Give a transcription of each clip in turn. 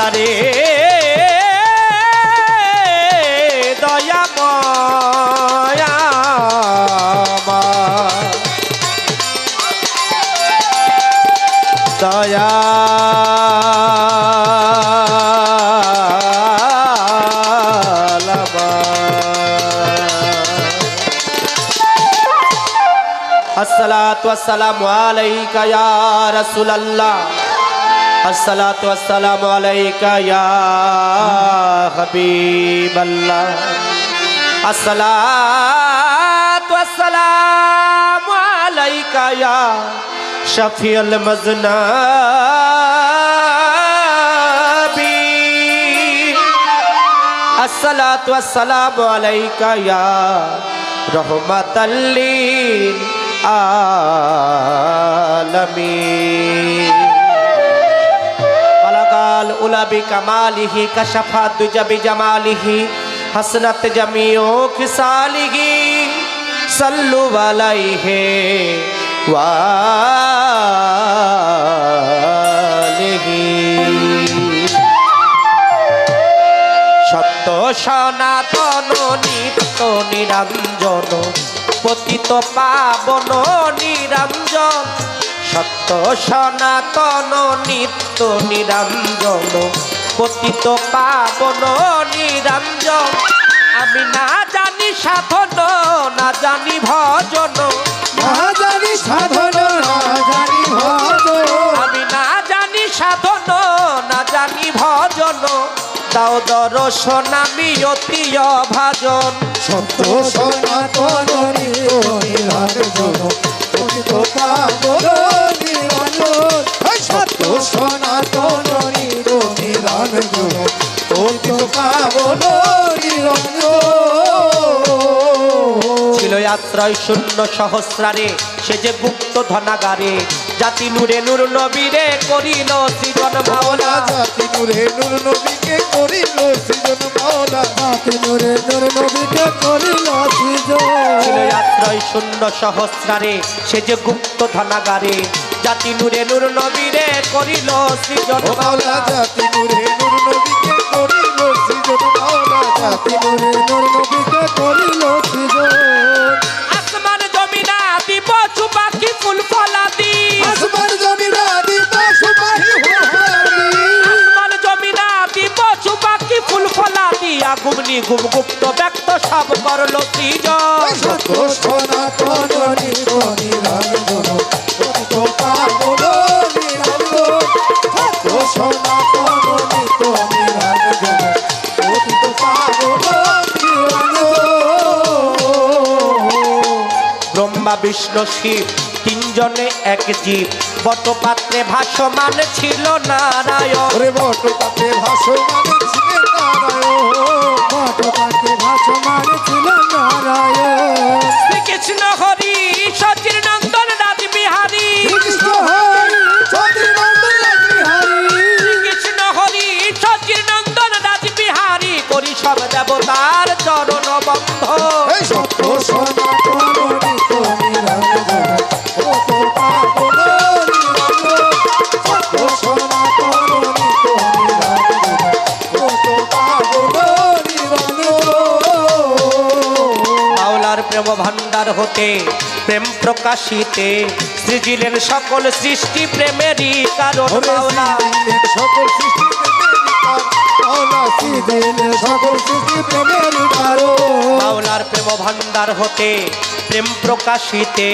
আল্লাহ রে দয়াময় দয়া अस्सलातु वस्सलामु अलैका या रसूलल्लाह अस्सलातु वस्सलामु अलैका या हबीबल्लाह अस्सलातु वस्सलामु अलैका या शफीउल मज़नाबी अस्सलातु वस्सलामु अलैका या रहमतल लिल आलमीन बलगाल उला बिकमालिही कशफा दुजा बिजमालिही हसनत जमीओ खिसालिही सल्लु अलैहि वालिही सत्य सनातन नित्य निरंजन पतित पावन निरंजन सत्य सनातन नित्य निरंजन पतित पावन निरंजन आमी ना जानी साधन ना जानी भजन ना जानी साधन ना जानी भजन आमी ना जानी साधन ना जानी भजन दाओ दर्शन आमी अति अभाजन सत्य सनातन निरंजन पतित पावन निरंजन सत्य सनातन निरंजन पतित पावन निरंजन ছিল আশ্রয় শূন্য সহস্রারে সে যে গুপ্ত ধনাগারে জাতি নূরে নূর নবীরে করিল সৃজন মাওলা জাতি নূরে নূর নবীকে করিল সৃজন মাওলা জাতি নূরে নূর নবীকে করিল সৃজন ছিল আশ্রয় শূন্য সহস্রারে সে যে গুপ্ত ধনাগারে জাতি নূরে নূর নবীরে করিল সৃজন মাওলা জাতি নূরে নূর নবীকে করিল সৃজন মাওলা জাতি নূরে নূর নবীকে করিল সৃজন আসমান জমিনা দিব চুপাকি ফুল ফলাদি আসমান জমিনা দিব চুপাকি ফুল ফলাদি আসমান জমিনা দিব চুপাকি ফুল ফলাদি আগুম নিগুম গুপ্ত ব্যক্ত সব করল সৃজন সত্য সনাতন নিরঞ্জন পতিত পাবন নিরঞ্জন সত্য সনাতন নিরঞ্জন পতিত পাবন ব্রহ্মা বিষ্ণু শিব তিনজনে এক জীব বটপাত্রে ভাসমান ছিল নারায়ণ ওরে বটপাত্রে ভাসমান ছিলেন নারায়ণ বটপাত্রে ভাসমান ছিলেন নারায়ণ শ্রীকৃষ্ণ হরি সচির নন্দন রাজ বিহারী কৃষ্ণ হরি সচির নন্দন রাজ বিহারী শ্রীকৃষ্ণ হরি সচির নন্দন রাজ বিহারী করি সব দেবতার চরণ বন্ধ এই সত্য সনাতন নিরঞ্জন পতিত পাবন নিরঞ্জন সত্য সনাতন নিরঞ্জন পতিত পাবন নিরঞ্জন মাওলার প্রেম ভান্ডার হতে প্রেম প্রকাশিতে সৃজিলেন সকল সৃষ্টি প্রেমেরই কারণ মাওলা সকল সৃষ্টি মাওলা সৃজিলেন সকল সৃষ্টি প্রেমের কারণ মাওলার প্রেম ভান্ডার হতে প্রেম প্রকাশিতে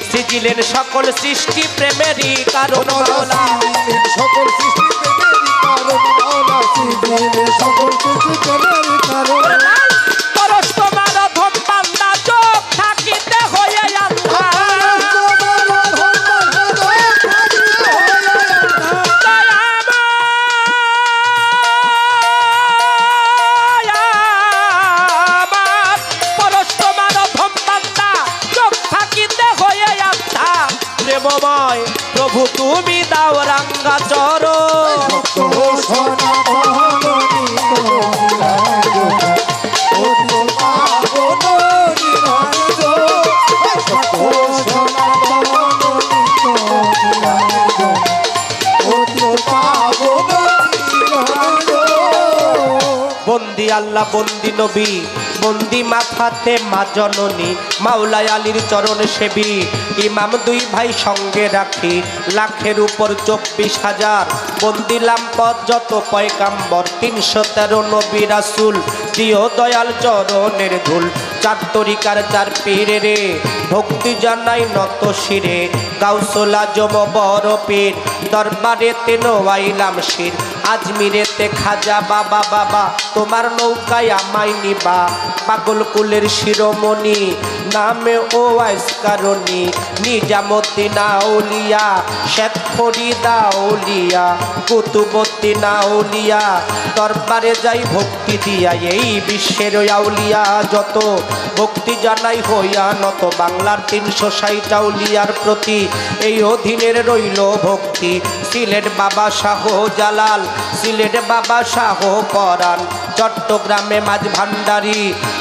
সৃজিলেন সকল সৃষ্টি প্রেমেরই কারণ মাওলা সকল সৃষ্টি প্রেমের কারণ মাওলা সৃজিলেন সকল সৃষ্টি প্রেমের কারণ পরশ তোমার ধম বান্দা চোখ থাকিতে হয়ে প্রেমময় প্রভু তুমি দাও রাঙ্গা চরণ বন্দি আল্লাহ বন্দি নবী বন্দি মাথাতে মা জননী মাওলাই আলীর চরণ সেবী ইমাম দুই ভাই সঙ্গে রাখি লাখের উপর 24,000 বন্দিলাম পথ যত পয়গাম্বর 313 নবী রাসূল দিও দয়াল চরণের ধুল চার তরিকার চার পীরে রে ভক্তি জানাই নত শিরে গাউসুল আজম বড় পীর দরবারেতে নোয়াইলাম শির আজমিরেতে খাজা বাবা বাবা তোমার নৌকায় আমায় নিবা পাগল কুলের শিরোমণি নামে ও আইস কারণী নিজামতি নাউলিয়া শেখ ফরিদা আউলিয়া কুতুবুদ্দিন নাউলিয়া দরবারে যাই ভক্তি দিয়া এই বিশ্বের আউলিয়া যত ভক্তি জানাই হইয়া নত বাংলার 360 আউলিয়ার প্রতি এই অধীনের রইল ভক্তি সিলেট বাবা শাহ জালাল সিলেট বাবা শাহ পরাণ চট্টগ্রামে মাঝ ভান্ডারী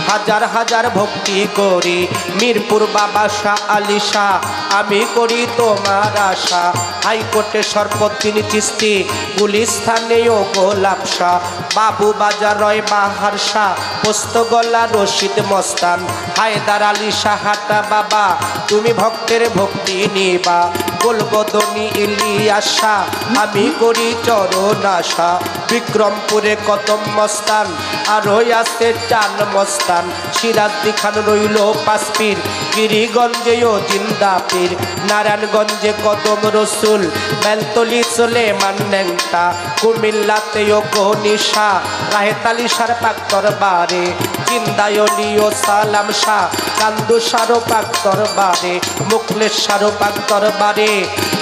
হাজার হাজার ভক্তি করি মিরপুর বাবা শাহ আলী শাহ আমি করি তোমার আশা হাইকোর্টে সর্বদিন চিস্তি গুলিস্থানেও গোলাপ শাহ বাবু বাজার রয় বাহার শাহ পোস্তগোলা রশিদ মস্তান হায়দার আলী শাহাটা বাবা তুমি ভক্তের ভক্তি নিবা গোলবদনী ইলিয়াস শাহ আমি করি চরণ আশা বিক্রমপুরে কদম মস্তান আর আছে চান মস্তান সিরাজদি খান রইল পাঁচপীর গিরিগঞ্জেও জিন্দা পীর নারায়ণগঞ্জে কদম রসুল বেলতলি সুলেমান ন্যাংটা কুমিল্লাতেও গনিশা রাহেতালি সার পাক দরবারে জিন্দায়লিও সালাম শাহ কান্দুসারও পাক দরবারে মুকলেশ্বরও পাক দরবারে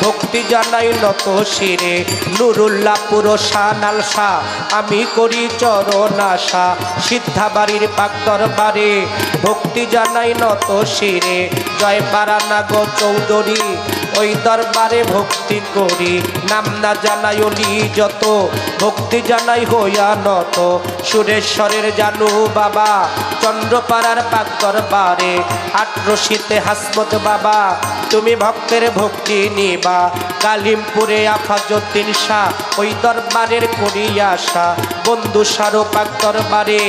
ভক্তি জানাই নত শিরে নুরুল্লাহপুর শানাল শাহ আমি করি চরণ আশা সিদ্ধাবাড়ির পাক দরবারে ভক্তি জানাই নত শিরে জয় বারানাগো চৌধুরী ওই দরবারে ভক্তি করি নাম না জানাই অলি যত ভক্তি জানাই হইয়া নত সুরেশ্বরের জানু বাবা চন্দ্রপাড়ার পাক দরবারে আটরশিতে হাসমত বাবা তুমি ভক্তের ভক্তি নিবা কালিমপুরে আফাজউদ্দিন শাহ ওই দরবারের করি আশা বন্ধু সারো পাক দরবারে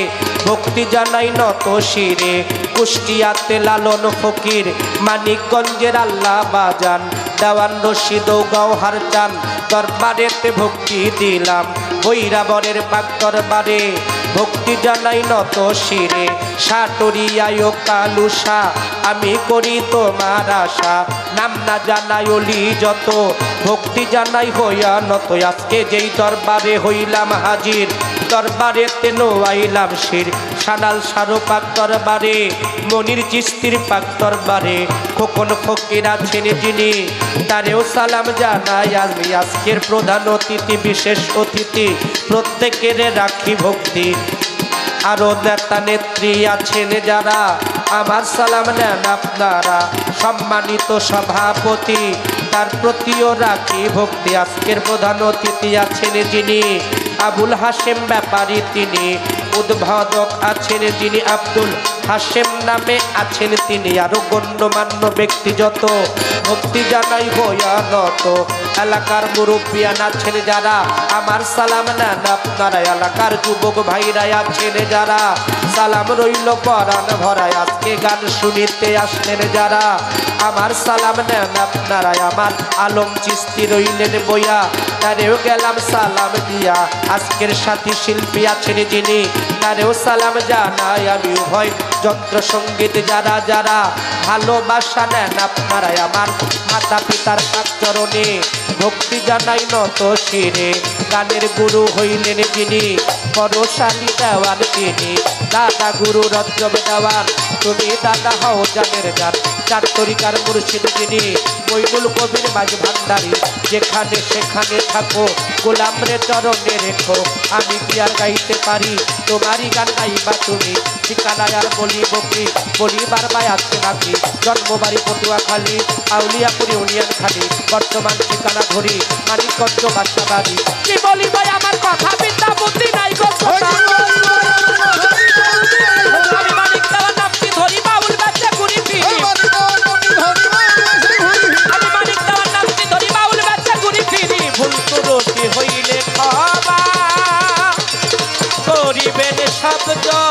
ভক্তি জানাই নত শিরে কুষ্টিয়াতে লালন ফকির মানিকগঞ্জের আল্লাহ বাজান দেওয়ান রশিদ গৌহার চান দরবারেতে ভক্তি দিলাম বৈরাবরের পাক দরবারে ভক্তি জানাই নত শিরে সাটরিয়ায় কালুসা আমি করি তোমার আশা নাম না জানাই অলি যত ভক্তি জানাই হইয়া নত আজকে যেই দরবারে হইলাম হাজির দরবারেতে নোয়াইলাম শির সানাল সারো পাক দরবারে মনির চিস্তির পাক দরবারে খোকন ফকির আছেন যিনি তারেও সালাম জানাই আমি আজকের প্রধান অতিথি বিশেষ অতিথি প্রত্যেকের রাখি ভক্তি আরো নেতা নেত্রী আছেন যারা আমার সালাম নেন আপনারা সম্মানিত সভাপতি তার প্রতিও রাখি ভক্তি আজকের প্রধান অতিথি আছেন যিনি আবুল হাশেম ব্যাপারী তিনি উদ্বোধক আছেন যিনি আব্দুল হাশেম নামে আছেন তিনি আরো গণ্যমান্য ব্যক্তি যত ভক্তি জানাই হইয়া নত এলাকার মুরব্বিয়ান আছেন যারা আমার সালাম নেন আপনারা এলাকার যুবক ভাইরা আছেন যারা সালাম রইল পরাণ ভরায় আজকে গান শুনিতে আসলেন যারা আমার সালাম নেন আপনারা আমার আলম চিস্তি রইলেন বইয়া তারেও গেলাম সালাম দিয়া আজকের সাথী শিল্পী আছেন যিনি তারেও সালাম জানাই আমি উভয় যন্ত্র সঙ্গীত যারা যারা ভালোবাসা নেন আপনারা আমার মাতা পিতার পাক চরণে ভক্তি জানাই নত শিরে গানের গুরু হইলেন যিনি পরশালী দেওয়ান তিনি দাদা গুরু রজ্জব দেওয়ান তুমি দাদা হও জানের গান চার তরিকার মুর্শিদ যিনি মইনুল কবির মাঝ ভান্ডারী যেখানে সেখানে থাকো গোলাম রে চরণে রেখো আমি কি আর গাইতে পারি তোমারই গান গাইবা তুমি ঠিকানায় আর বলিব কি বলিবার বাই আছে নাকি জন্মবাড়ি পটুয়াখালী আউলিয়াপুর ইউনিয়ন খালি বর্তমান ঠিকানা ধরি মানিকগঞ্জ বাসাবাড়ি কি বলিব আমার কথা বিদ্যা বুদ্ধি নাই গো আমি মানিক দেওয়ার নামটি ধরি বাউল বাচ্চা ঘুরি ফিরি আমি মানিক দেওয়ার নামটি ধরি বাউল বাচ্চা ঘুরি ফিরি ভুল ত্রুটি হইলে ক্ষমা করিবেন। শব্দ